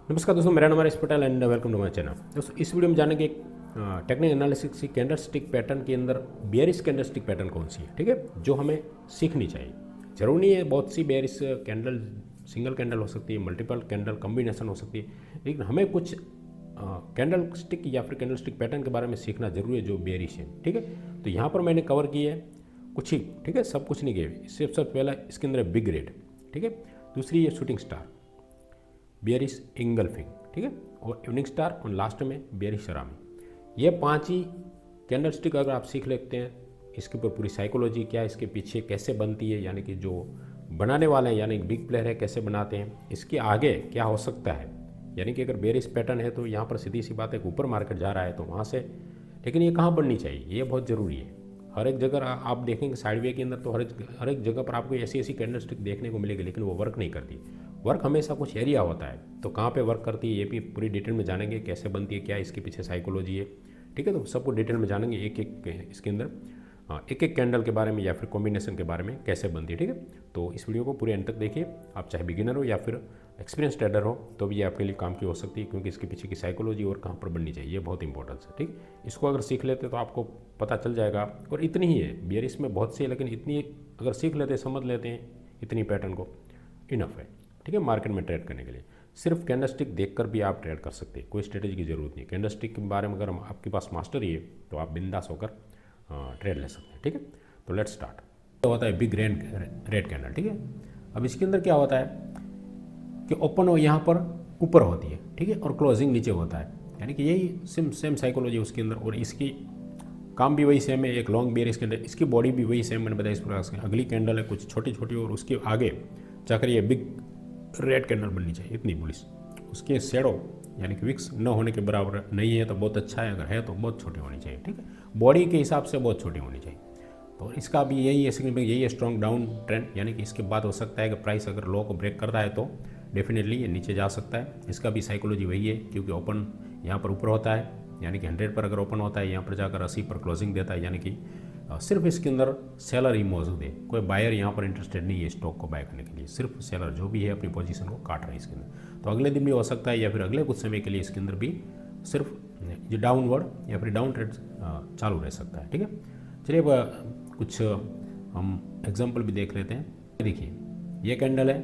नमस्कार दोस्तों, मेरा नाम है Patel and welcome to my channel. दोस्तों इस वीडियो में जानेंगे टेक्निकल एनालिसिस की कैंडल स्टिक पैटर्न के अंदर बेयरिश कैंडल स्टिक पैटर्न कौन सी है, ठीक है, जो हमें सीखनी चाहिए। जरूरी नहीं है बहुत सी बेयरिश कैंडल, सिंगल कैंडल हो सकती है, मल्टीपल कैंडल कॉम्बिनेशन हो सकती है, लेकिन हमें कुछ कैंडल स्टिक या फिर कैंडल स्टिक पैटर्न के बारे में सीखना जरूरी है जो बेयरिश है, ठीक है। तो यहाँ पर मैंने कवर किया है कुछ ही, ठीक है, सब कुछ नहीं किया। सबसे पहला इसके अंदर है बिग रेड, ठीक है। दूसरी है शूटिंग स्टार, बेयरिश इंगल्फिंग, ठीक है, और इवनिंग स्टार और लास्ट में बेयरिश सरामी। ये 5 ही कैंडल स्टिक अगर आप सीख लेते हैं, इसके ऊपर पूरी साइकोलॉजी क्या है, इसके पीछे कैसे बनती है, यानी कि जो बनाने वाले हैं यानी बिग प्लेयर है कैसे बनाते हैं, इसके आगे क्या हो सकता है। यानी कि अगर बेयरिश पैटर्न है तो यहाँ पर सीधी सी बात है, ऊपर मार्केट जा रहा है तो वहाँ से, लेकिन ये कहाँ बननी चाहिए, ये बहुत ज़रूरी है। हर एक जगह आप देखेंगे साइडवे के अंदर तो हर एक जगह पर आपको ऐसी ऐसी कैंडल स्टिक देखने को मिलेगी, लेकिन वो वर्क नहीं करती। वर्क हमेशा कुछ एरिया होता है, तो कहाँ पे वर्क करती है ये भी पूरी डिटेल में जानेंगे, कैसे बनती है, क्या इसके पीछे साइकोलॉजी है, ठीक है। तो सबको डिटेल में जानेंगे, एक एक इसके अंदर एक एक कैंडल के बारे में या फिर कॉम्बिनेशन के बारे में कैसे बनती है, ठीक है। तो इस वीडियो को पूरे एंड तक देखिए, आप चाहे बिगिनर हो या फिर एक्सपीरियंस ट्रेडर हो तो भी ये आपके लिए काम की हो सकती है, क्योंकि इसके पीछे की साइकोलॉजी और कहाँ पर बननी चाहिए ये बहुत इंपॉर्टेंट है, ठीक। इसको अगर सीख लेते तो आपको पता चल जाएगा। और इतनी ही है, बेयरिश में बहुत सी है, लेकिन इतनी अगर सीख लेते समझ लेते हैं इतनी पैटर्न को, इनफ है, ठीक है, मार्केट में ट्रेड करने के लिए। सिर्फ कैंडल स्टिक देखकर भी आप ट्रेड कर सकते हैं, कोई स्ट्रेटेजी की जरूरत नहीं। कैंडल स्टिक के बारे में अगर आपके पास मास्टरी है तो आप बिंदास होकर ट्रेड ले सकते हैं, ठीक है। तो लेट्स स्टार्ट। तो होता है बिग रेड कैंडल, ठीक है। अब इसके अंदर क्या होता है कि ओपन हो यहाँ पर ऊपर होती है, ठीक है, और क्लोजिंग नीचे होता है, यानी कि यही सेम साइकोलॉजी उसके अंदर। और इसकी काम भी वही सेम है, एक लॉन्ग बेयरिश कैंडल, इसकी बॉडी भी वही सेम, मैंने बताया इस प्रकार से। अगली कैंडल है कुछ छोटी छोटी और उसके आगे जाकर ये बिग रेड कैंडल बननी चाहिए, इतनी बुलिश। उसके शेडो यानी कि विक्स न होने के बराबर नहीं है तो बहुत अच्छा है, अगर है तो बहुत छोटी होनी चाहिए, ठीक है, बॉडी के हिसाब से बहुत छोटी होनी चाहिए। तो इसका भी यही है, यही है स्ट्रॉन्ग डाउन ट्रेंड, यानी कि इसके बाद हो सकता है कि प्राइस अगर लो को ब्रेक करता है तो डेफिनेटली ये नीचे जा सकता है। इसका भी साइकोलॉजी वही है, क्योंकि ओपन यहाँ पर ऊपर होता है, यानी कि 100 पर अगर ओपन होता है, यहाँ पर जाकर 80 पर क्लोजिंग देता है, यानी कि सिर्फ इसके अंदर सेलर ही मौजूद है, कोई बायर यहाँ पर इंटरेस्टेड नहीं है स्टॉक को बाय करने के लिए, सिर्फ सेलर जो भी है अपनी पोजीशन को काट रहा है इसके अंदर। तो अगले दिन भी हो सकता है या फिर अगले कुछ समय के लिए इसके अंदर भी सिर्फ ये डाउनवर्ड या फिर डाउन ट्रेड चालू रह सकता है, ठीक है। चलिए अब कुछ हम एग्जाम्पल भी देख लेते हैं। देखिए ये कैंडल है,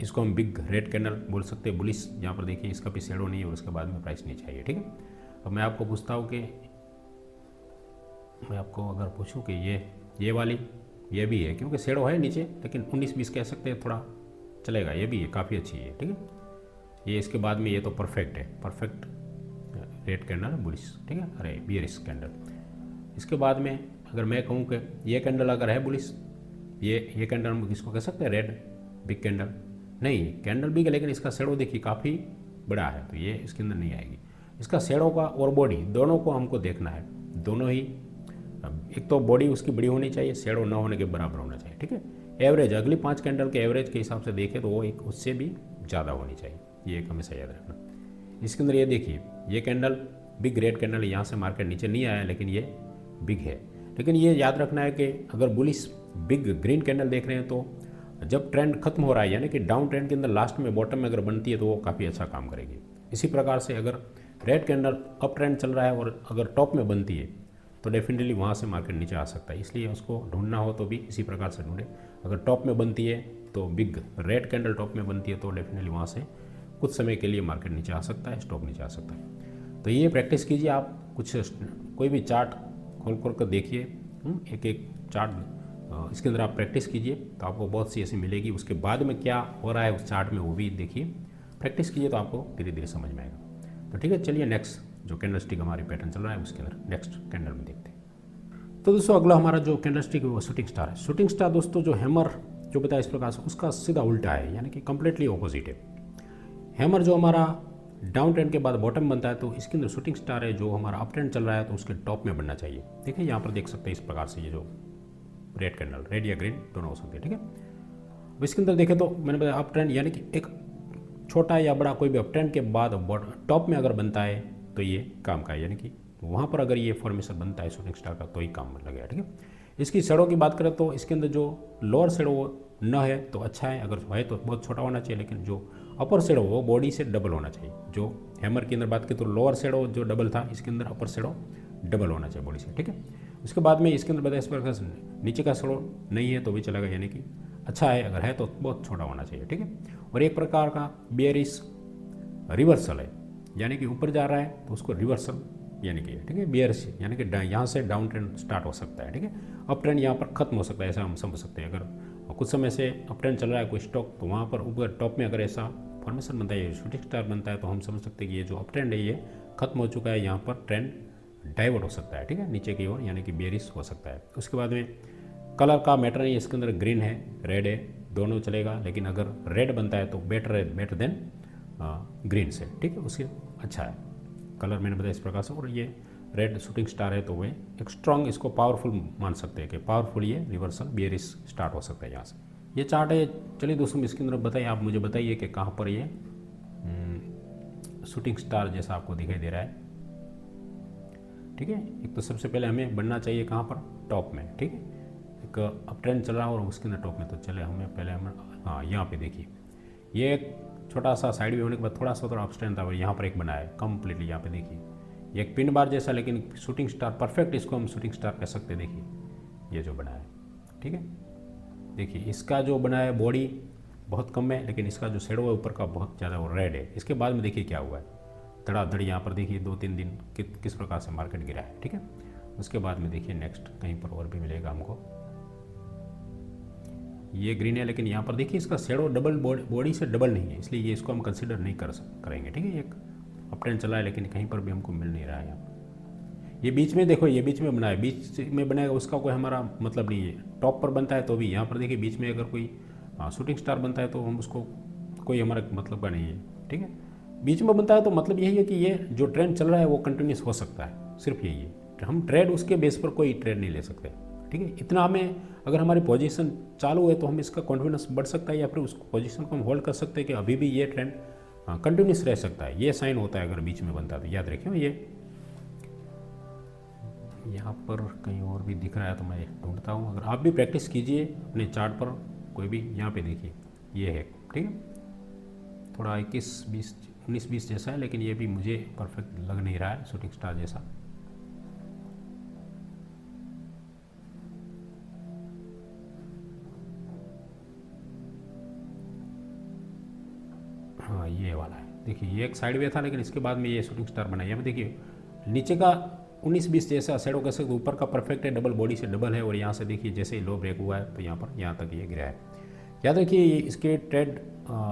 इसको हम बिग रेड कैंडल बोल सकते हैं, बुलिश। यहाँ पर देखिए इसका भी शेडो नहीं है और उसके बाद में प्राइस नीचे आई है, ठीक है। अब मैं आपको पूछता हूँ कि मैं आपको अगर पूछूं कि ये वाली ये भी है, क्योंकि शेडो है नीचे, लेकिन 19-20 कह सकते हैं, थोड़ा चलेगा, ये भी है, काफ़ी अच्छी है, ठीक है। ये इसके बाद में ये तो परफेक्ट है, परफेक्ट रेड कैंडल बुलिश, ठीक है, अरे बेयरिश कैंडल। इसके बाद में अगर मैं कहूँ कि ये कैंडल अगर है बुलिश, ये कैंडल हम किसको कह सकते हैं, रेड बिग कैंडल। नहीं, कैंडल बिग है लेकिन इसका शेडो देखिए काफ़ी बड़ा है, तो ये इसके अंदर नहीं आएगी। इसका शेडो का और बॉडी दोनों को हमको देखना है, दोनों ही। एक तो बॉडी उसकी बड़ी होनी चाहिए, शेडो ना होने के बराबर होना चाहिए, ठीक है। एवरेज अगली 5 कैंडल के एवरेज के हिसाब से देखें तो वो एक उससे भी ज़्यादा होनी चाहिए, ये एक हमेशा याद रखना। इसके अंदर ये देखिए ये कैंडल बिग रेड कैंडल, यहाँ से मार्केट नीचे नहीं आया लेकिन ये बिग है। लेकिन ये याद रखना है कि अगर बुलिश बिग ग्रीन कैंडल देख रहे हैं तो जब ट्रेंड खत्म हो रहा है, यानी कि डाउन ट्रेंड के अंदर लास्ट में बॉटम में अगर बनती है तो वो काफ़ी अच्छा काम करेगी। इसी प्रकार से अगर रेड कैंडल अप ट्रेंड चल रहा है और अगर टॉप में बनती है तो डेफिनेटली वहाँ से मार्केट नीचे आ सकता है, इसलिए उसको ढूंढना हो तो भी इसी प्रकार से ढूंढे। अगर टॉप में बनती है तो बिग रेड कैंडल टॉप में बनती है तो डेफिनेटली वहाँ से कुछ समय के लिए मार्केट नीचे आ सकता है, स्टॉक नीचे आ सकता है। तो ये प्रैक्टिस कीजिए आप, कुछ कोई भी चार्ट खोल कर देखिए, एक एक चार्ट इसके अंदर आप प्रैक्टिस कीजिए तो आपको बहुत सी ऐसी मिलेगी। उसके बाद में क्या हो रहा है उस चार्ट में वो भी देखिए, प्रैक्टिस कीजिए तो आपको धीरे धीरे समझ में आएगा। तो ठीक है, चलिए नेक्स्ट जो कैंडल स्टिक हमारी पैटर्न चल रहा है उसके अंदर नेक्स्ट कैंडल में देखते हैं। तो दोस्तों अगला हमारा जो कैंडल स्टिक है वो शूटिंग स्टार है। शूटिंग स्टार दोस्तों जो हैमर जो बताया इस प्रकार से, उसका सीधा उल्टा है, यानी कि कंप्लीटली ऑपोजिट है। हैमर जो हमारा डाउन ट्रेंड के बाद बॉटम बनता है, तो इसके अंदर शूटिंग स्टार है जो हमारा अप ट्रेंड चल रहा है तो उसके टॉप में बनना चाहिए। देखिए यहाँ पर देख सकते हैं इस प्रकार से, ये जो रेड कैंडल, रेड या ग्रीन दोनों हो सकते हैं, ठीक है। अब इसके अंदर देखें तो मैंने बताया अप ट्रेंड, यानी कि एक छोटा या बड़ा कोई भी अप ट्रेंड के बाद टॉप में अगर बनता है तो ये काम का है, यानी कि वहाँ पर अगर ये फॉर्मेशन बनता है शूटिंग स्टार का तो ही काम लगेगा, ठीक है। इसकी शेडो की बात करें तो इसके अंदर जो लोअर शेडो न है तो अच्छा है, अगर है तो बहुत छोटा होना चाहिए, लेकिन जो अपर शेडो वो बॉडी से डबल होना चाहिए। जो हैमर के अंदर बात की तो लोअर शेडो जो डबल था, इसके अंदर अपर शेडो डबल होना चाहिए बॉडी से, ठीक है। उसके बाद में इसके अंदर बताया इस प्रकार से नीचे का शेडो नहीं है तो भी चलेगा, यानी कि अच्छा है, अगर है तो बहुत छोटा होना चाहिए, ठीक है। और एक प्रकार का बेयरिश रिवर्सल है, यानी कि ऊपर जा रहा है तो उसको रिवर्सल यानी कि, ठीक है, बेयरिश यानी कि यहाँ से डाउन ट्रेंड स्टार्ट हो सकता है, ठीक है। अप ट्रेंड यहाँ पर खत्म हो सकता है, ऐसा हम समझ सकते हैं। अगर कुछ समय से अप ट्रेंड चल रहा है कोई स्टॉक, तो वहाँ पर ऊपर टॉप में अगर ऐसा फॉर्मेशन बनता है, शूटिंग स्टार बनता है, तो हम समझ सकते हैं कि ये जो अप ट्रेंड है ये खत्म हो चुका है, यहाँ पर ट्रेंड डाइवर्ट हो सकता है, ठीक है, नीचे की ओर, यानी कि बेयरिश हो सकता है। उसके बाद में कलर का मैटर नहीं, इसके अंदर ग्रीन है, रेड है, दोनों चलेगा, लेकिन अगर रेड बनता है तो बेटर है, बेटर देन ग्रीन से, ठीक है, उससे अच्छा है। कलर मैंने बताया इस प्रकार से, और ये रेड शूटिंग स्टार है तो वे एक स्ट्रॉन्ग, इसको पावरफुल मान सकते हैं कि पावरफुल ये रिवर्सल बेयरिश स्टार्ट हो सकता है यहाँ से। ये चार्ट है, चलिए दोस्तों इसके अंदर बताइए, आप मुझे बताइए कि कहाँ पर ये शूटिंग स्टार जैसा आपको दिखाई दे रहा है, ठीक है। एक तो सबसे पहले हमें बनना चाहिए कहाँ पर, टॉप में, ठीक है। एक अप ट्रेंड चल रहा है और उसके अंदर टॉप में, तो चले हमें पहले हाँ यहाँ पे देखिए, ये एक छोटा सा साइड वे होने के बाद थोड़ा सा अप ट्रेंड था, और यहाँ पर एक बना है कंप्लीटली, यहाँ पे देखिए ये एक पिन बार जैसा, लेकिन शूटिंग स्टार परफेक्ट, इसको हम शूटिंग स्टार कह सकते हैं। देखिए ये जो बना है, ठीक है, देखिए इसका जो बना है बॉडी बहुत कम है, लेकिन इसका जो शेडो है ऊपर का बहुत ज़्यादा वो रेड है। इसके बाद में देखिए क्या हुआ है, धड़ाधड़ यहाँ पर देखिए 2-3 दिन किस प्रकार से मार्केट गिरा है, ठीक है। उसके बाद में देखिए नेक्स्ट कहीं पर और भी मिलेगा हमको, ये ग्रीन है, लेकिन यहाँ पर देखिए इसका शेडो डबल बॉडी से डबल नहीं है, इसलिए ये इसको हम कंसिडर नहीं करेंगे, ठीक है। एक अप ट्रेंड चला है, लेकिन कहीं पर भी हमको मिल नहीं रहा है यहाँ पर। ये बीच में देखो, ये बीच में बना है, बीच में बनाएगा उसका कोई हमारा मतलब नहीं है। टॉप पर बनता है तो भी यहाँ पर देखिए बीच में अगर कोई शूटिंग स्टार बनता है तो हम उसको कोई हमारा मतलब का नहीं है, ठीक है। बीच में बनता है तो मतलब यही है कि ये जो ट्रेंड चल रहा है वो कंटिन्यूस हो सकता है, सिर्फ यही है। हम ट्रेड उसके बेस पर कोई ट्रेड नहीं ले सकते, ठीक है। इतना हमें, अगर हमारी पोजीशन चालू है तो हम इसका कॉन्फिडेंस बढ़ सकता है, या फिर उस पोजीशन को हम होल्ड कर सकते हैं कि अभी भी ये ट्रेंड कंटिन्यूस रह सकता है। ये साइन होता है अगर बीच में बनता है तो, याद रखिए। ये यहाँ पर कहीं और भी दिख रहा है तो मैं ढूंढता हूँ, अगर आप भी प्रैक्टिस कीजिए अपने चार्ट पर कोई भी। यहाँ पे देखिए ये है, ठीक है, थोड़ा 19-20 जैसा है, लेकिन ये भी मुझे परफेक्ट लग नहीं रहा है शूटिंग स्टार जैसा। हाँ ये वाला है, देखिए ये एक साइड वे था, लेकिन इसके बाद में ये शूटिंग स्टार बना है। यहाँ पे देखिए नीचे का 19-20 जैसा शेडो कह सकते, ऊपर का परफेक्ट है, डबल बॉडी से डबल है, और यहाँ से देखिए जैसे ही लो ब्रेक हुआ है तो यहाँ पर यहाँ तक ये गिरा है। याद रखिए इसके ट्रेड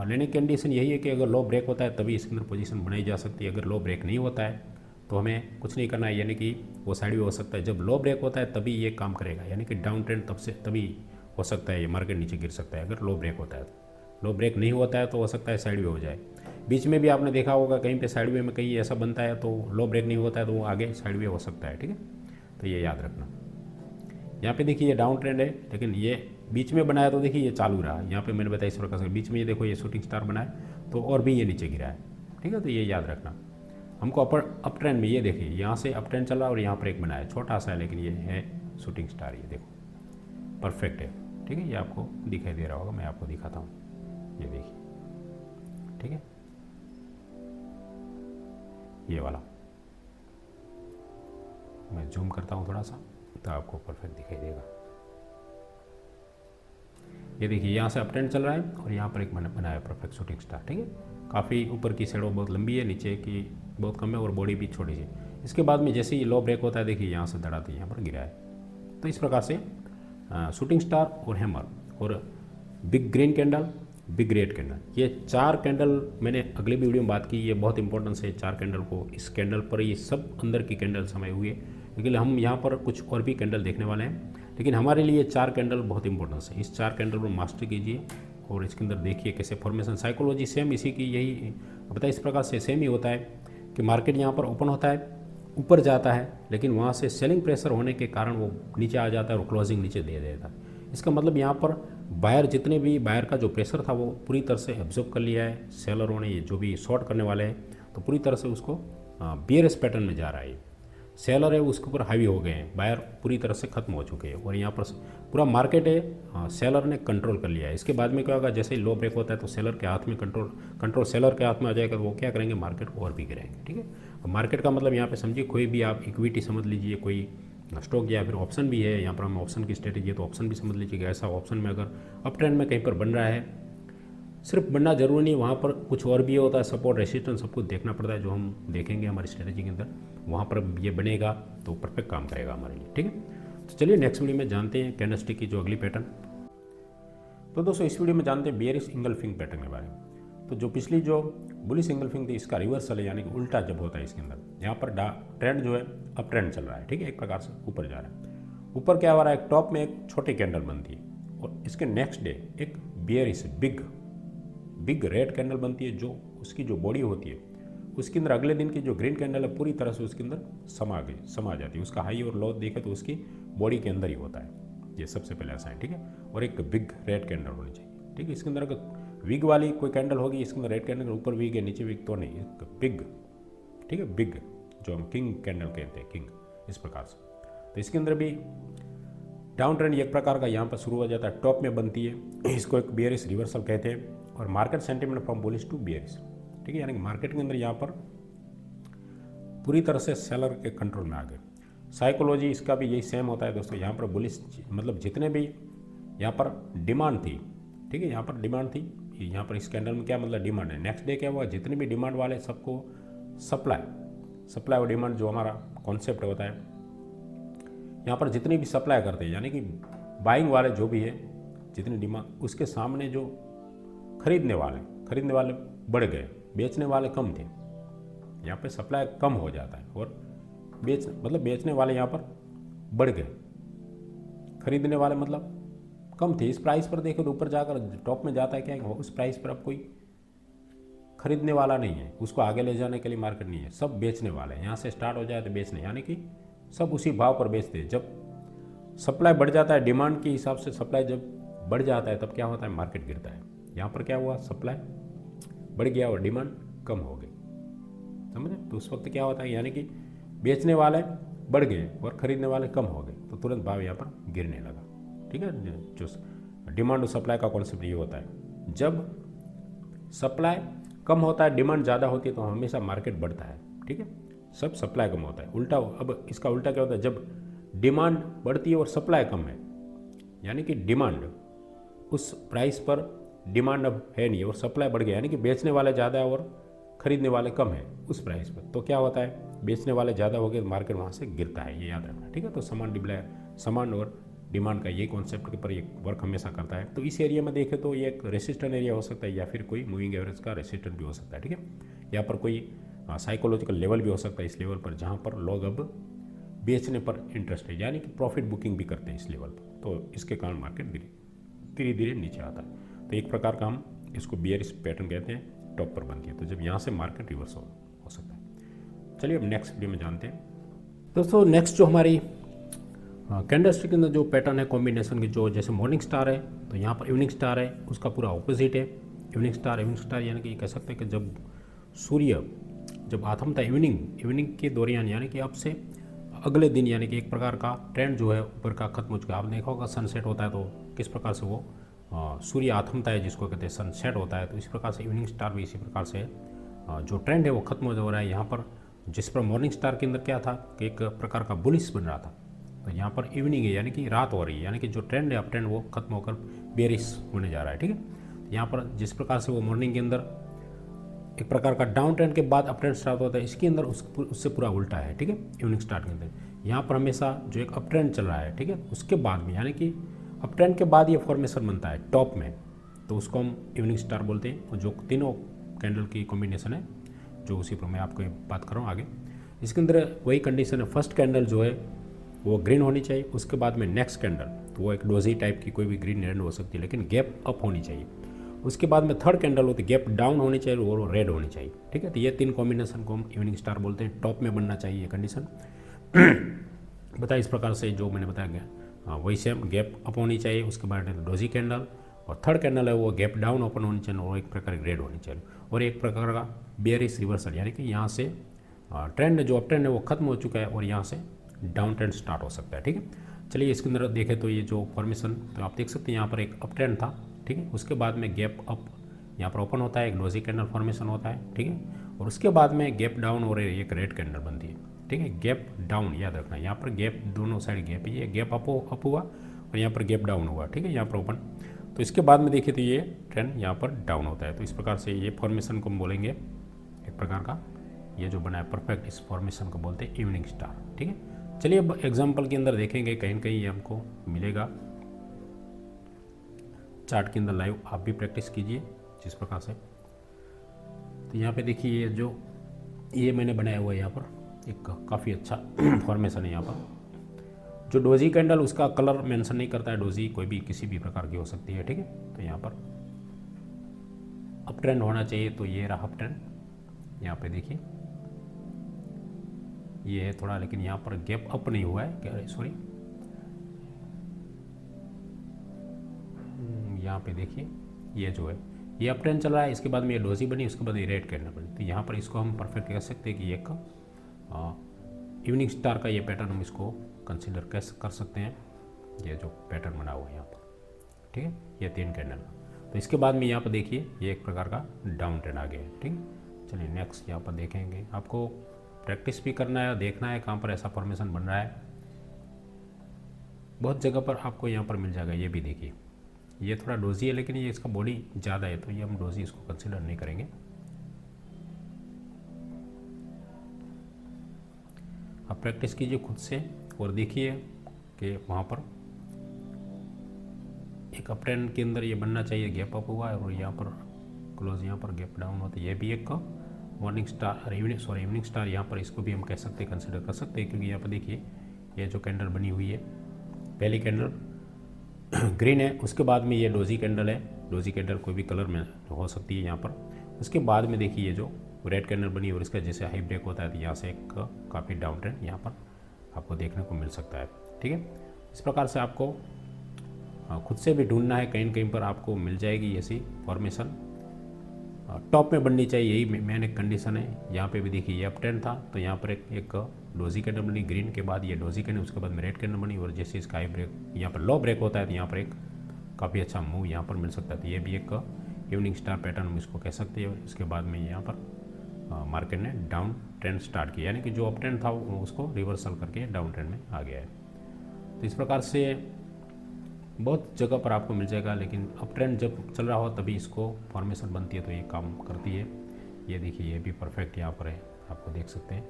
लेने की कंडीशन यही है कि अगर लो ब्रेक होता है तभी इसके अंदर पोजीशन बनाई जा सकती है। अगर लो ब्रेक नहीं होता है तो हमें कुछ नहीं करना है, यानी कि वो साइड वे हो सकता है। जब लो ब्रेक होता है तभी ये काम करेगा, यानी कि डाउन ट्रेंड तभी हो सकता है ये मार्केट नीचे गिर सकता है, अगर लो ब्रेक होता है तो। लो ब्रेक नहीं होता है तो हो सकता है साइड वे हो जाए। बीच में भी आपने देखा होगा कहीं पे साइड वे में कहीं ऐसा बनता है तो लो ब्रेक नहीं होता है तो वो आगे साइड वे हो सकता है, ठीक है। तो ये याद रखना। यहाँ पे देखिए ये डाउन ट्रेंड है, लेकिन ये बीच में बनाया तो देखिए ये चालू रहा। यहाँ पे मैंने बताया इस प्रकार से बीच में ये देखो ये शूटिंग स्टार बना है तो और भी ये नीचे गिरा है, ठीक है। तो ये याद रखना हमको। अप ट्रेंड में ये देखिए यहाँ से अप ट्रेंड चल रहा है और यहाँ पर एक बना है छोटा सा है, लेकिन ये है शूटिंग स्टार, ये देखो परफेक्ट है, ठीक है। ये आपको दिखाई दे रहा होगा, मैं आपको दिखाता हूँ, ये देखिए, ठीक है, ये वाला मैं जूम करता हूँ थोड़ा सा तो आपको परफेक्ट दिखाई देगा। ये देखिए यहाँ से अप ट्रेंड चल रहा है और यहाँ पर एक बना है परफेक्ट शूटिंग स्टार, ठीक है। काफ़ी ऊपर की शेडो बहुत लंबी है, नीचे की बहुत कम है और बॉडी भी छोटी सी। इसके बाद में जैसे ही लो ब्रेक होता है देखिए यहाँ से धड़ाते यहाँ पर गिरा है। तो इस प्रकार से शूटिंग स्टार और हैमर और big green candle, big red candle, ये 4 कैंडल मैंने अगले भी वीडियो में बात की। ये बहुत इंपॉर्टेंस है 4 कैंडल को। इस कैंडल पर ये सब अंदर की कैंडल समय हुए, लेकिन हम यहाँ पर कुछ और भी कैंडल देखने वाले हैं, लेकिन हमारे लिए 4 कैंडल बहुत इंपॉर्टेंस है। इस 4 कैंडल को मास्टर कीजिए और इसके अंदर देखिए कैसे फॉर्मेशन, साइकोलॉजी सेम इसी की यही बताइए। इस प्रकार से सेम ही होता है कि मार्केट यहाँ पर ओपन होता है, ऊपर जाता है, लेकिन वहाँ से सेलिंग प्रेशर होने के कारण वो नीचे आ जाता है और क्लोजिंग नीचे दे देता है। इसका मतलब यहाँ पर बायर, जितने भी बायर का जो प्रेशर था वो पूरी तरह से एब्जॉर्ब कर लिया है सेलरों ने। ये जो भी शॉर्ट करने वाले हैं तो पूरी तरह से उसको बियरिश पैटर्न में जा रहा है। सेलर है उसके ऊपर हावी हो गए हैं, बायर पूरी तरह से खत्म हो चुके हैं और यहाँ पर पूरा मार्केट है सेलर ने कंट्रोल कर लिया है। इसके बाद में क्या होगा, जैसे ही लो ब्रेक होता है तो सेलर के हाथ में कंट्रोल सेलर के हाथ में आ जाएगा, तो वो क्या करेंगे, मार्केट को और भी गिराएंगे। ठीक है, मार्केट का मतलब यहाँ पे समझिए कोई भी आप इक्विटी समझ लीजिए, कोई स्टॉक या फिर ऑप्शन भी है, यहाँ पर हम ऑप्शन की स्ट्रेटेजी है तो ऑप्शन भी समझ लीजिए कि ऐसा ऑप्शन में अगर अप ट्रेंड में कहीं पर बन रहा है, सिर्फ बनना जरूरी नहीं, वहाँ पर कुछ और भी होता है, सपोर्ट रेसिस्टेंस सब कुछ देखना पड़ता है, जो हम देखेंगे हमारी स्ट्रेटेजी के अंदर। वहाँ पर ये बनेगा तो परफेक्ट काम करेगा हमारे लिए। ठीक है, तो चलिए नेक्स्ट वीडियो में जानते हैं कैंडलस्टिक की जो अगली पैटर्न। तो दोस्तों इस वीडियो में जानते हैं बेयरिश इंगल्फिंग पैटर्न के बारे में। तो जो पिछली जो बुलिश इंगल्फिंग थी इसका रिवर्सल है, यानी कि उल्टा जब होता है इसके अंदर, यहाँ पर ट्रेंड जो है अप ट्रेंड चल रहा है। ठीक है, एक प्रकार से ऊपर जा रहा है। ऊपर क्या हो रहा है, टॉप में एक छोटी कैंडल बनती है और इसके नेक्स्ट डे एक बेयरिश बिग रेड कैंडल बनती है, जो उसकी जो बॉडी होती है उसके अंदर अगले दिन की जो ग्रीन कैंडल है पूरी तरह से उसके अंदर समा जाती है। उसका हाई और लो देखे तो उसकी बॉडी के अंदर ही होता है, ये सबसे पहला साइन। ठीक है, और एक बिग रेड कैंडल होनी चाहिए। ठीक है, इसके अंदर अगर विग वाली कोई कैंडल होगी, इसके अंदर रेड कैंडल ऊपर विग है नीचे विग तो नहीं, एक बिग। ठीक है, बिग जो हम किंग कैंडल कहते हैं, किंग, इस प्रकार से। तो इसके अंदर भी डाउन ट्रेंड एक प्रकार का यहाँ पर शुरू हो जाता है, टॉप में बनती है, इसको एक बेयरिश रिवर्सल कहते हैं। और market sentiment from bullish to bearish. ठीक है, यानी कि मार्केट के अंदर यहाँ पर पूरी तरह से सेलर के कंट्रोल में आ गए। साइकोलॉजी इसका भी यही सेम होता है दोस्तों। यहाँ पर बुलिश मतलब जितने भी यहाँ पर डिमांड थी, ठीक है, यहाँ पर डिमांड थी, यहाँ पर इस कैंडल में क्या मतलब डिमांड है, नेक्स्ट डे क्या हुआ, जितने भी डिमांड वाले सबको सप्लाई और डिमांड जो हमारा कॉन्सेप्ट होता है, यहाँ पर जितनी भी सप्लाई करते हैं, यानी कि बाइंग वाले जो भी है, जितनी डिमांड, उसके सामने जो खरीदने वाले बढ़ गए, बेचने वाले कम थे। यहाँ पे सप्लाई कम हो जाता है और बेचने वाले यहाँ पर बढ़ गए, खरीदने वाले मतलब कम थे। इस प्राइस पर देखो तो ऊपर जाकर टॉप में जाता है क्या, उस प्राइस पर अब कोई खरीदने वाला नहीं है, उसको आगे ले जाने के लिए मार्केट नहीं है, सब बेचने वाले हैं। यहाँ से स्टार्ट हो जाए तो बेचने, यानी कि सब उसी भाव पर बेचते हैं। जब सप्लाई बढ़ जाता है, डिमांड के हिसाब से सप्लाई जब बढ़ जाता है तब क्या होता है, मार्केट गिरता है। यहाँ पर क्या हुआ, सप्लाई बढ़ गया और डिमांड कम हो गई, समझे। तो उस वक्त क्या होता है, यानी कि बेचने वाले बढ़ गए और खरीदने वाले कम हो गए, तो तुरंत भाव यहाँ पर गिरने लगा। ठीक है, जो डिमांड और सप्लाई का कॉन्सेप्ट ये होता है। जब सप्लाई कम होता है, डिमांड ज़्यादा होती है, तो हमेशा मार्केट बढ़ता है। ठीक है, सब सप्लाई कम होता है। उल्टा, अब इसका उल्टा क्या होता है, जब डिमांड बढ़ती है और सप्लाई कम है, यानी कि डिमांड उस प्राइस पर डिमांड अब है नहीं और सप्लाई बढ़ गया, यानी कि बेचने वाले ज़्यादा है और खरीदने वाले कम है उस प्राइस पर, तो क्या होता है, बेचने वाले ज़्यादा हो गए तो मार्केट वहाँ से गिरता है, ये याद रखना। ठीक है, तो समान और डिमांड का ये कॉन्सेप्ट के ऊपर ये वर्क हमेशा करता है। तो इस एरिया में देखें तो ये एक रेसिस्टेंट एरिया हो सकता है या फिर कोई मूविंग एवरेज का रेसिस्टेंट भी हो सकता है। ठीक है, यहाँ पर कोई साइकोलॉजिकल लेवल भी हो सकता है इस लेवल पर, जहाँ पर लोग अब बेचने पर इंटरेस्ट है, यानी कि प्रॉफिट बुकिंग भी करते हैं इस लेवल पर। तो इसके कारण मार्केट धीरे धीरे नीचे आता है। तो एक प्रकार का हम इसको बेयरिश पैटर्न कहते हैं, टॉप पर बनती है, तो जब यहाँ से मार्केट रिवर्स हो सकता है। चलिए अब नेक्स्ट वीडियो में जानते हैं दोस्तों। नेक्स्ट जो हमारी कैंडलस्टिक के अंदर जो पैटर्न है कॉम्बिनेशन की, जो जैसे मॉर्निंग स्टार है तो यहाँ पर इवनिंग स्टार है, उसका पूरा ऑपोजिट है। इवनिंग स्टार यानी कि कह सकते हैं कि जब सूर्य जब आथमता है इवनिंग के दौरान, यानी कि अब से अगले दिन, यानी कि एक प्रकार का ट्रेंड जो है ऊपर का खत्म हो चुका है। आपने देखा होगा सनसेट होता है तो किस प्रकार से वो सूर्य आथमता है, जिसको कहते हैं सनसेट होता है, तो इस प्रकार से इवनिंग स्टार भी इसी प्रकार से जो ट्रेंड है वो खत्म हो रहा है यहाँ पर। जिस पर मॉर्निंग स्टार के अंदर क्या था कि एक प्रकार का बुलिश बन रहा था, तो यहाँ पर इवनिंग है, यानी कि रात हो रही है, यानी कि जो ट्रेंड है अप ट्रेंड वो खत्म होकर बेयरिश होने जा रहा है। ठीक है, यहाँ पर जिस प्रकार से वो मॉर्निंग के अंदर एक प्रकार का डाउन ट्रेंड के बाद अप ट्रेंड स्टार्ट होता है, इसके अंदर उससे पूरा उल्टा है। ठीक है, इवनिंग स्टार्ट के अंदर यहाँ पर हमेशा जो एक अप ट्रेंड चल रहा है, ठीक है, उसके बाद में, यानी कि अप ट्रेंड के बाद ये फॉर्मेशन बनता है टॉप में, तो उसको हम इवनिंग स्टार बोलते हैं। और जो तीनों कैंडल की कॉम्बिनेशन है, जो उसी पर मैं आपको बात कर रहा हूँ आगे, इसके अंदर वही कंडीशन है। फर्स्ट कैंडल जो है वो ग्रीन होनी चाहिए, उसके बाद में नेक्स्ट कैंडल तो वो एक डोजी टाइप की कोई भी ग्रीन रेड हो सकती है, लेकिन गैप अप होनी चाहिए। उसके बाद में थर्ड कैंडल होती है गैप डाउन होनी चाहिए और रेड होनी चाहिए। ठीक है, तो ये तीन कॉम्बिनेशन को हम इवनिंग स्टार बोलते हैं। टॉप में बनना चाहिए ये कंडीशन बताया इस प्रकार से, जो मैंने बताया गया वही सेम गैप अप होनी चाहिए, उसके बाद डोजी कैंडल, और थर्ड कैंडल है वो गैप डाउन ओपन होनी चाहिए और एक प्रकार ग्रेड होनी चाहिए, और एक प्रकार का बेयरिश रिवर्सल, यानी कि यहाँ से ट्रेंड जो अप ट्रेंड है वो खत्म हो चुका है और यहाँ से डाउन ट्रेंड स्टार्ट हो सकता है। ठीक है, चलिए इसके अंदर देखें तो ये जो फॉर्मेशन, तो आप देख सकते हैं यहाँ पर एक अप ट्रेंड था। ठीक है, उसके बाद में गैप अप यहाँ पर ओपन होता है, एक डोजी कैंडल फॉर्मेशन होता है। ठीक है, और उसके बाद में गैप डाउन और एक रेड कैंडल बनती है। ठीक है, गैप डाउन याद रखना, यहाँ पर गैप दोनों साइड गैप, ये गैप अप हुआ और यहाँ पर गैप डाउन हुआ। ठीक है, यहाँ पर ओपन, तो इसके बाद में देखिए तो ये ट्रेंड यहाँ पर डाउन होता है। तो इस प्रकार से ये फॉर्मेशन को हम बोलेंगे एक प्रकार का, ये जो बना है परफेक्ट, इस फॉर्मेशन को बोलते हैं इवनिंग स्टार। ठीक है, चलिए अब एग्जाम्पल के अंदर देखेंगे, कहीं ना कहीं ये हमको मिलेगा चार्ट के अंदर लाइव, आप भी प्रैक्टिस कीजिए जिस प्रकार से। तो यहाँ पे देखिए ये जो ये मैंने बनाया हुआ है यहाँ पर एक काफ़ी अच्छा फॉर्मेशन है। यहाँ पर जो डोजी कैंडल उसका कलर मेंशन नहीं करता है, डोजी कोई भी किसी भी प्रकार की हो सकती है। ठीक है, तो यहाँ पर अप ट्रेंड होना चाहिए, तो ये रहा अप ट्रेंड। यहाँ पे देखिए ये है थोड़ा, लेकिन यहाँ पर गैप अप नहीं हुआ है, क्या सॉरी, यहाँ पे देखिए ये जो है ये अप ट्रेंड चल रहा है, इसके बाद में ये डोजी बनी, उसके बाद ये रेड कैंडल बनी। तो यहाँ पर इसको हम परफेक्ट कह सकते हैं कि एक इवनिंग स्टार का ये पैटर्न हम इसको कंसिडर कर सकते हैं, ये जो पैटर्न बना हुआ है यहाँ पर। ठीक है, ये 3 कैंडल। तो इसके बाद में यहाँ पर देखिए ये एक प्रकार का डाउन ट्रेंड आ गया है। ठीक है, चलिए नेक्स्ट यहाँ पर देखेंगे, आपको प्रैक्टिस भी करना है, देखना है कहाँ पर ऐसा फॉर्मेशन बन रहा है। बहुत जगह पर आपको यहाँ पर मिल जाएगा। ये भी देखिए ये थोड़ा डोजी है, लेकिन ये इसका बॉडी ज़्यादा है, तो ये हम डोजी इसको कंसिडर नहीं करेंगे। आप प्रैक्टिस कीजिए खुद से और देखिए कि वहाँ पर एक अप ट्रेंड के अंदर ये बनना चाहिए, गैप अप हुआ है और यहाँ पर क्लोज, यहाँ पर गैप डाउन होता है। ये भी एक मॉर्निंग स्टार, इवनिंग स्टार यहाँ पर इसको भी हम कह सकते हैं, कंसिडर कर सकते हैं, क्योंकि यहाँ पर देखिए ये जो कैंडल बनी हुई है, पहली कैंडल ग्रीन है, उसके बाद में ये डोजी कैंडल है, डोजी कैंडल कोई भी कलर में हो सकती है यहाँ पर। उसके बाद में देखिए ये जो रेड कैंडल बनी और इसका जैसे हाई ब्रेक होता है, तो यहाँ से एक काफ़ी डाउन ट्रेंड यहाँ पर आपको देखने को मिल सकता है। ठीक है, इस प्रकार से आपको खुद से भी ढूंढना है, कहीं न कहीं पर आपको मिल जाएगी ऐसी फॉर्मेशन। टॉप में बननी चाहिए, यही मेन एक कंडीशन है। यहाँ पे भी देखिए ये अप ट्रेंड था, तो यहाँ पर एक डोजी कैंडल बनी ग्रीन के बाद, ये डोजी कैंडल, उसके बाद में रेड कैंडल बनी और जैसे इसका हाई ब्रेक यहाँ पर लो ब्रेक होता है, तो यहाँ पर एक काफ़ी अच्छा मूव यहाँ पर मिल सकता है। तो ये भी एक इवनिंग स्टार पैटर्न हम इसको कह सकते हैं। इसके बाद में यहाँ पर मार्केट ने डाउन ट्रेंड स्टार्ट किया, यानी कि जो अप ट्रेंड था उसको रिवर्सल करके डाउन ट्रेंड में आ गया है। तो इस प्रकार से बहुत जगह पर आपको मिल जाएगा, लेकिन अप ट्रेंड जब चल रहा हो तभी इसको फॉर्मेशन बनती है, तो ये काम करती है। ये देखिए ये भी परफेक्ट यहाँ पर है, आपको देख सकते हैं,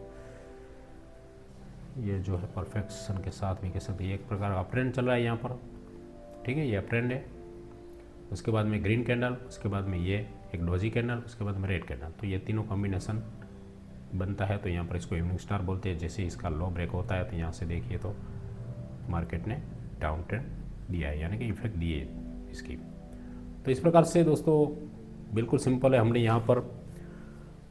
ये जो है परफेक्शन के साथ भी कह सकते हैं एक प्रकार का अप ट्रेंड चल रहा है यहाँ पर। ठीक है, ये अप ट्रेंड है, उसके बाद में ग्रीन कैंडल, उसके बाद में ये एक डोजी कैंडल, उसके बाद में रेड कैंडल, तो ये तीनों कॉम्बिनेशन बनता है। तो यहाँ पर इसको इवनिंग स्टार बोलते हैं। जैसे इसका लो ब्रेक होता है, तो यहाँ से देखिए तो मार्केट ने डाउन ट्रेंड दिया है, यानी कि इफेक्ट दिए इसकी। तो इस प्रकार से दोस्तों बिल्कुल सिंपल है, हमने यहाँ पर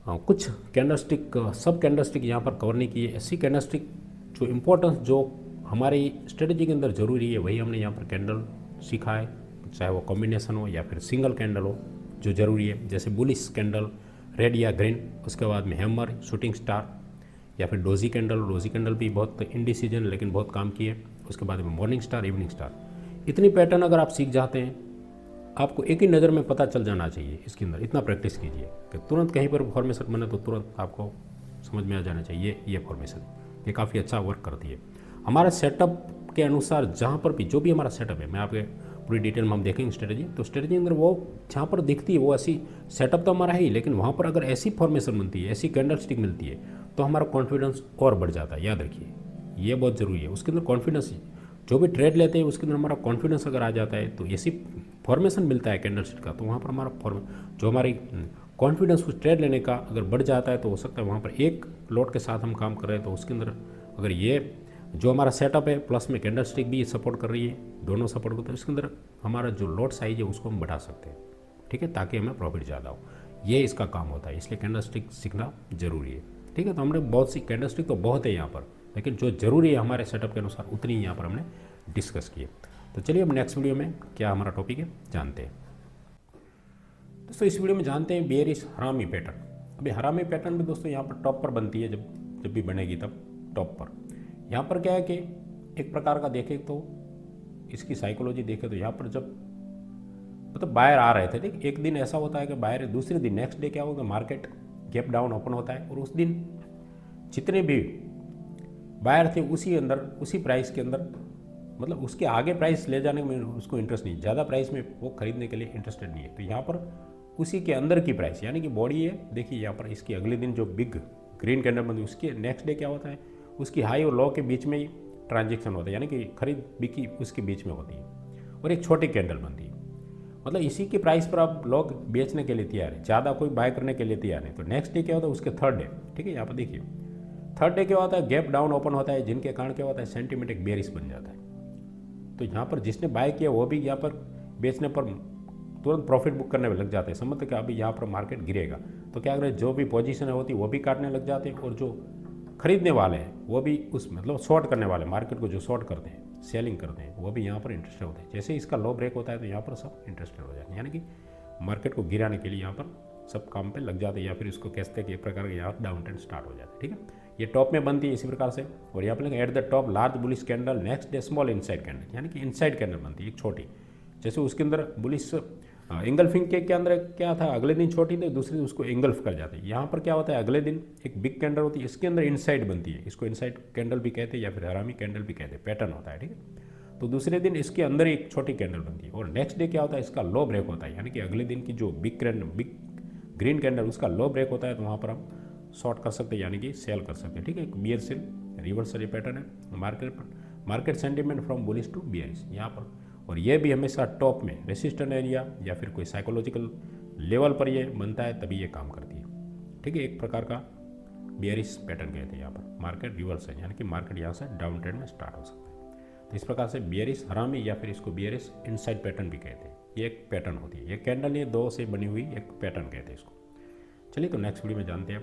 कुछ कैंडलस्टिक, सब कैंडलस्टिक यहाँ पर कवर नहीं किए। ऐसी कैंडलस्टिक जो इम्पोर्टेंस जो हमारी स्ट्रेटजी के अंदर ज़रूरी है, वही हमने यहाँ पर कैंडल सीखा है, चाहे वो कॉम्बिनेशन हो या फिर सिंगल कैंडल हो जो ज़रूरी है। जैसे बुलिश कैंडल रेड या ग्रीन, उसके बाद में हैमर, शूटिंग स्टार, या फिर डोजी कैंडल भी बहुत इंडिसीजन लेकिन बहुत काम किए। उसके बाद में मॉर्निंग स्टार, इवनिंग स्टार, इतनी पैटर्न अगर आप सीख जाते हैं, आपको एक ही नज़र में पता चल जाना चाहिए इसके अंदर। इतना प्रैक्टिस कीजिए कि तुरंत कहीं पर फॉर्मेशन बने तो तुरंत आपको समझ में आ जाना चाहिए ये फॉर्मेशन, ये काफ़ी अच्छा वर्क करती है। हमारा सेटअप के अनुसार जहाँ पर भी जो भी हमारा सेटअप है, मैं आपके पूरी डिटेल में हम देखेंगे स्ट्रेटजी, तो स्ट्रेटजी अंदर वो जहाँ पर दिखती है वो ऐसी सेटअप तो हमारा है ही, लेकिन वहाँ पर अगर ऐसी फॉर्मेशन बनती है, ऐसी कैंडल स्टिक मिलती है, तो हमारा कॉन्फिडेंस और बढ़ जाता है। याद रखिए ये बहुत ज़रूरी है। उसके अंदर कॉन्फिडेंस, जो भी ट्रेड लेते हैं उसके अंदर हमारा कॉन्फिडेंस अगर आ जाता है, तो ऐसी फॉर्मेशन मिलता है कैंडल स्टिक का, तो वहाँ पर हमारा जो हमारी कॉन्फिडेंस उस ट्रेड लेने का अगर बढ़ जाता है, तो हो सकता है वहाँ पर एक लॉट के साथ हम काम कर रहे हैं, तो उसके अंदर अगर ये जो हमारा सेटअप है प्लस में कैंडल स्टिक भी सपोर्ट कर रही है, दोनों सपोर्ट करते हैं, उसके अंदर हमारा जो लॉट साइज है उसको हम बढ़ा सकते हैं। ठीक है, ताकि हमें प्रॉफिट ज़्यादा हो, ये इसका काम होता है। इसलिए कैंडल स्टिक सीखना जरूरी है। ठीक है, तो हमने बहुत सी कैंडल स्टिक तो बहुत है यहाँ पर, लेकिन जो जरूरी है हमारे सेटअप के अनुसार उतनी ही यहाँ पर हमने डिस्कस किए। तो चलिए अब नेक्स्ट वीडियो में क्या हमारा टॉपिक है जानते हैं। दोस्तों इस वीडियो में जानते हैं बेयरिश हरामी पैटर्न। अभी हरामी पैटर्न भी दोस्तों यहाँ पर टॉप पर बनती है, जब जब भी बनेगी तब टॉप पर। यहाँ पर क्या है कि एक प्रकार का देखें तो इसकी साइकोलॉजी देखें तो यहाँ पर जब मतलब बायर आ रहे थे, ठीक, एक दिन ऐसा होता है कि बायर, दूसरे दिन नेक्स्ट डे क्या होगा, मार्केट गैप डाउन ओपन होता है और उस दिन जितने भी बायर थे उसी अंदर उसी प्राइस के अंदर, मतलब उसके आगे प्राइस ले जाने में उसको इंटरेस्ट नहीं, ज़्यादा प्राइस में वो खरीदने के लिए इंटरेस्टेड नहीं है। तो यहाँ पर उसी के अंदर की प्राइस यानी कि बॉडी है, देखिए यहाँ पर इसकी अगले दिन जो बिग ग्रीन कैंडल बनती है उसके नेक्स्ट डे क्या होता है, उसकी हाई और लो के बीच में ही ट्रांजेक्शन होता है, यानी कि खरीद बिक्री उसके बीच में होती है और एक छोटी कैंडल बनती है। मतलब इसी की प्राइस पर आप लोग बेचने के लिए तैयार है, ज़्यादा कोई बाय करने के लिए तैयार नहीं। तो नेक्स्ट डे क्या होता है, उसके थर्ड डे, ठीक है, यहाँ पर देखिए थर्ड डे क्या होता है, गैप डाउन ओपन होता है, जिनके कारण क्या होता है, सेंटीमेंट एक बेरिश बन जाता है। तो यहाँ पर जिसने बाय किया वो भी यहाँ पर बेचने पर तुरंत प्रॉफिट बुक करने में लग जाते हैं। समझते कि अभी यहाँ पर मार्केट गिरेगा तो क्या करें, जो भी पोजीशन होती है वो भी काटने लग जाते हैं और जो खरीदने वाले हैं वो भी उस मतलब शॉर्ट करने वाले मार्केट को जो शॉर्ट करते हैं, सेलिंग करते हैं, वो भी यहाँ पर इंटरेस्टेड होते हैं। जैसे इसका लो ब्रेक होता है तो यहाँ पर सब इंटरेस्टेड हो जाते हैं, यानी कि मार्केट को गिराने के लिए यहाँ पर सब काम पे लग जाते हैं, या फिर इसको कहते हैं कि एक प्रकार का यहाँ डाउन ट्रेंड स्टार्ट हो जाता है। ठीक है, ये टॉप में बनती है इसी प्रकार से, और यहाँ पर at the top large bullish candle, next day small inside candle, यानी कि इनसाइड कैंडल बनती है एक छोटी, जैसे उसके अंदर बुलिश एंगल्फिंग के अंदर क्या था, अगले दिन छोटी थी, दूसरे दिन उसको एंगल्फ कर जाते हैं। यहाँ पर क्या होता है, अगले दिन एक बिग कैंडल होती है, इसके अंदर इनसाइड बनती है, इसको इनसाइड कैंडल भी कहते हैं या फिर हरामी कैंडल भी कहते हैं, पैटर्न होता है। ठीक है, तो दूसरे दिन इसके अंदर एक छोटी कैंडल बनती है और नेक्स्ट डे क्या होता है, इसका लो ब्रेक होता है, यानी कि अगले दिन की जो बिग ग्रीन कैंडल उसका लो ब्रेक होता है, तो वहाँ पर हम शॉर्ट कर सकते हैं, यानी कि सेल कर सकते हैं। ठीक है, एक बियर सेल रिवर्सल पैटर्न है market sentiment from bullish to bearish यहाँ पर, और ये भी हमेशा टॉप में रेसिस्टेंट एरिया या फिर कोई साइकोलॉजिकल लेवल पर ये बनता है तभी ये काम करती है। ठीक है, एक प्रकार का बियरिश पैटर्न कहते हैं यहाँ पर, मार्केट रिवर्स है, यानी कि मार्केट यहाँ से डाउन ट्रेंड में स्टार्ट हो सकता है। तो इस प्रकार से बियरिश हरामी या फिर इसको बियरिश इनसाइड पैटर्न भी कहते हैं, ये एक पैटर्न होती है, ये कैंडल ये दो से बनी हुई एक पैटर्न कहते हैं इसको। चलिए, तो नेक्स्ट वीडियो में जानते हैं